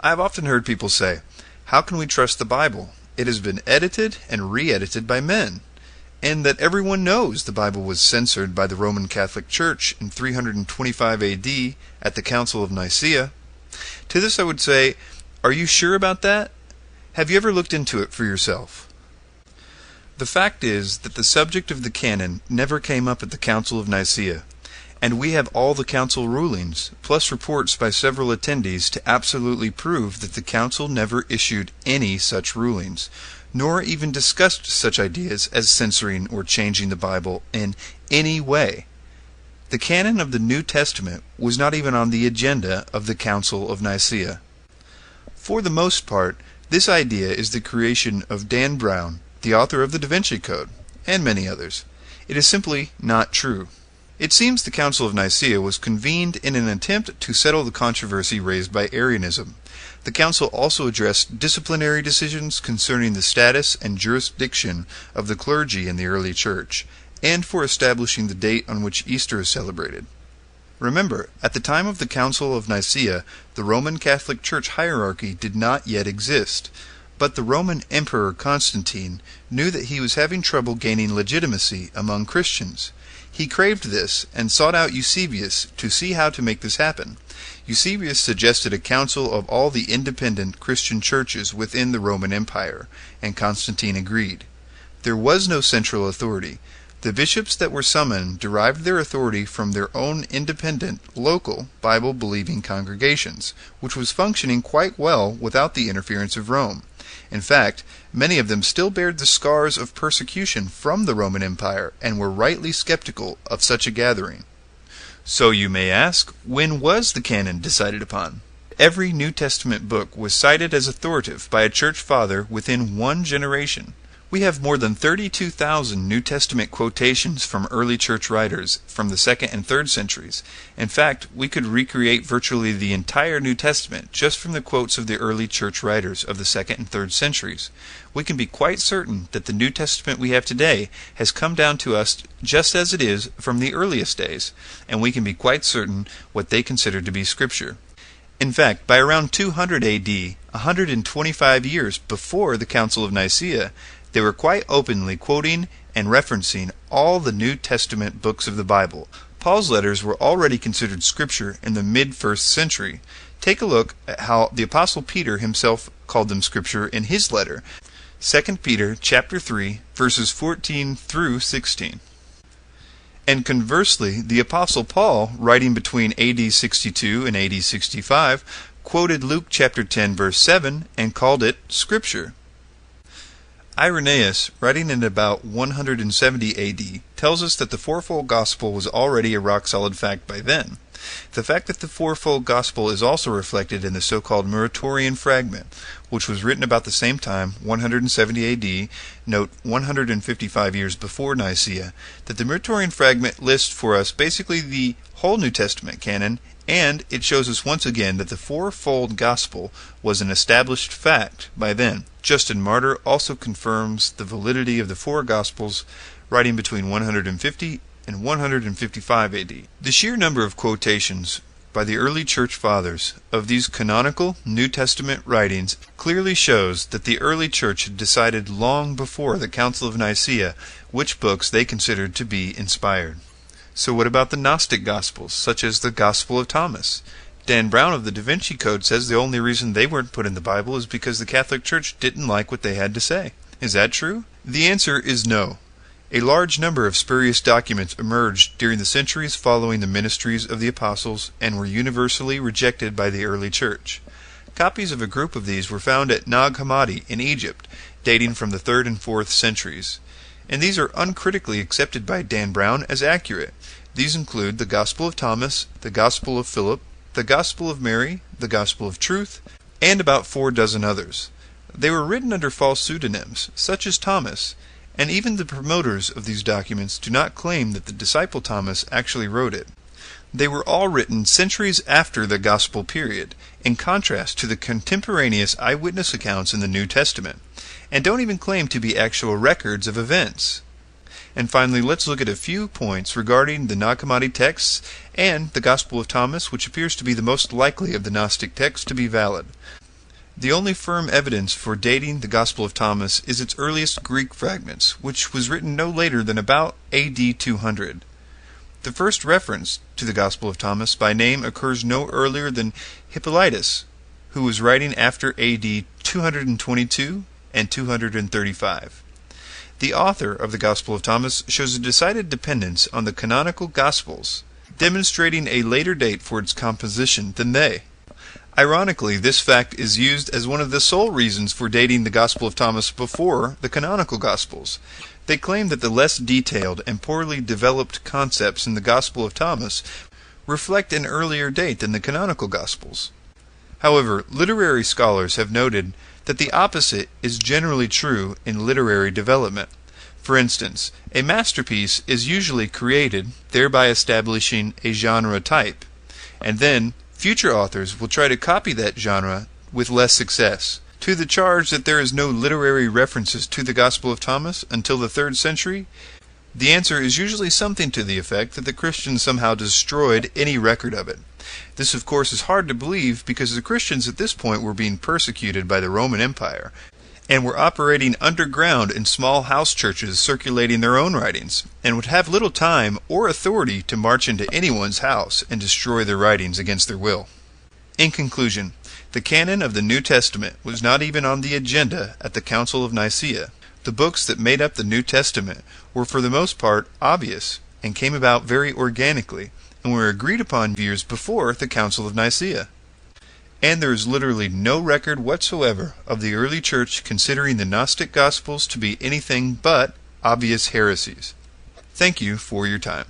I've often heard people say, how can we trust the Bible? It has been edited and re-edited by men. And that everyone knows the Bible was censored by the Roman Catholic Church in 325 AD at the Council of Nicaea. To this I would say, are you sure about that? Have you ever looked into it for yourself? The fact is that the subject of the canon never came up at the Council of Nicaea, and we have all the council rulings, plus reports by several attendees to absolutely prove that the council never issued any such rulings, nor even discussed such ideas as censoring or changing the Bible in any way. The canon of the New Testament was not even on the agenda of the Council of Nicaea. For the most part, this idea is the creation of Dan Brown, the author of the Da Vinci Code, and many others. It is simply not true. It seems the Council of Nicaea was convened in an attempt to settle the controversy raised by Arianism. The council also addressed disciplinary decisions concerning the status and jurisdiction of the clergy in the early church, and for establishing the date on which Easter is celebrated. Remember, at the time of the Council of Nicaea, the Roman Catholic Church hierarchy did not yet exist, but the Roman Emperor Constantine knew that he was having trouble gaining legitimacy among Christians. He craved this, and sought out Eusebius to see how to make this happen. Eusebius suggested a council of all the independent Christian churches within the Roman Empire, and Constantine agreed. There was no central authority. The bishops that were summoned derived their authority from their own independent, local, Bible-believing congregations, which was functioning quite well without the interference of Rome. In fact, many of them still bared the scars of persecution from the Roman Empire and were rightly skeptical of such a gathering. So you may ask, when was the canon decided upon? Every New Testament book was cited as authoritative by a church father within one generation. We have more than 32,000 New Testament quotations from early church writers from the 2nd and 3rd centuries. In fact, we could recreate virtually the entire New Testament just from the quotes of the early church writers of the 2nd and 3rd centuries. We can be quite certain that the New Testament we have today has come down to us just as it is from the earliest days, and we can be quite certain what they considered to be Scripture. In fact, by around 200 AD, 125 years before the Council of Nicaea, they were quite openly quoting and referencing all the New Testament books of the Bible. Paul's letters were already considered Scripture in the mid-1st century. Take a look at how the Apostle Peter himself called them Scripture in his letter, 2 Peter chapter 3, verses 14 through 16. And conversely, the Apostle Paul, writing between AD 62 and AD 65, quoted Luke chapter 10, verse 7, and called it Scripture. Irenaeus, writing in about 170 AD, tells us that the fourfold gospel was already a rock-solid fact by then. The fact that the fourfold gospel is also reflected in the so-called Muratorian fragment, which was written about the same time, 170 AD, note 155 years before Nicaea, that the Muratorian fragment lists for us basically the whole New Testament canon, and it shows us once again that the fourfold gospel was an established fact by then. Justin Martyr also confirms the validity of the four gospels, writing between 150 and 155 AD. The sheer number of quotations by the early church fathers of these canonical New Testament writings clearly shows that the early church had decided long before the Council of Nicaea which books they considered to be inspired. So what about the Gnostic Gospels, such as the Gospel of Thomas? Dan Brown of the Da Vinci Code says the only reason they weren't put in the Bible is because the Catholic Church didn't like what they had to say. Is that true? The answer is no. A large number of spurious documents emerged during the centuries following the ministries of the apostles and were universally rejected by the early church. Copies of a group of these were found at Nag Hammadi in Egypt, dating from the 3rd and 4th centuries. And these are uncritically accepted by Dan Brown as accurate. These include the Gospel of Thomas, the Gospel of Philip, the Gospel of Mary, the Gospel of Truth, and about 4 dozen others. They were written under false pseudonyms, such as Thomas, and even the promoters of these documents do not claim that the disciple Thomas actually wrote it. They were all written centuries after the Gospel period, in contrast to the contemporaneous eyewitness accounts in the New Testament, and don't even claim to be actual records of events. And finally, let's look at a few points regarding the Nag Hammadi texts and the Gospel of Thomas, which appears to be the most likely of the Gnostic texts to be valid. The only firm evidence for dating the Gospel of Thomas is its earliest Greek fragments, which was written no later than about AD 200. The first reference to the Gospel of Thomas by name occurs no earlier than Hippolytus, who was writing after AD 222 and 235. The author of the Gospel of Thomas shows a decided dependence on the canonical Gospels, demonstrating a later date for its composition than they. Ironically, this fact is used as one of the sole reasons for dating the Gospel of Thomas before the canonical Gospels. They claim that the less detailed and poorly developed concepts in the Gospel of Thomas reflect an earlier date than the canonical Gospels. However, literary scholars have noted that the opposite is generally true in literary development. For instance, a masterpiece is usually created, thereby establishing a genre type, and then future authors will try to copy that genre with less success. To the charge that there is no literary references to the Gospel of Thomas until the 3rd century, the answer is usually something to the effect that the Christians somehow destroyed any record of it. This, of course, is hard to believe because the Christians at this point were being persecuted by the Roman Empire and were operating underground in small house churches circulating their own writings, and would have little time or authority to march into anyone's house and destroy their writings against their will. In conclusion, the canon of the New Testament was not even on the agenda at the Council of Nicaea. The books that made up the New Testament were for the most part obvious and came about very organically, and were agreed upon years before the Council of Nicaea. And there is literally no record whatsoever of the early church considering the Gnostic Gospels to be anything but obvious heresies. Thank you for your time.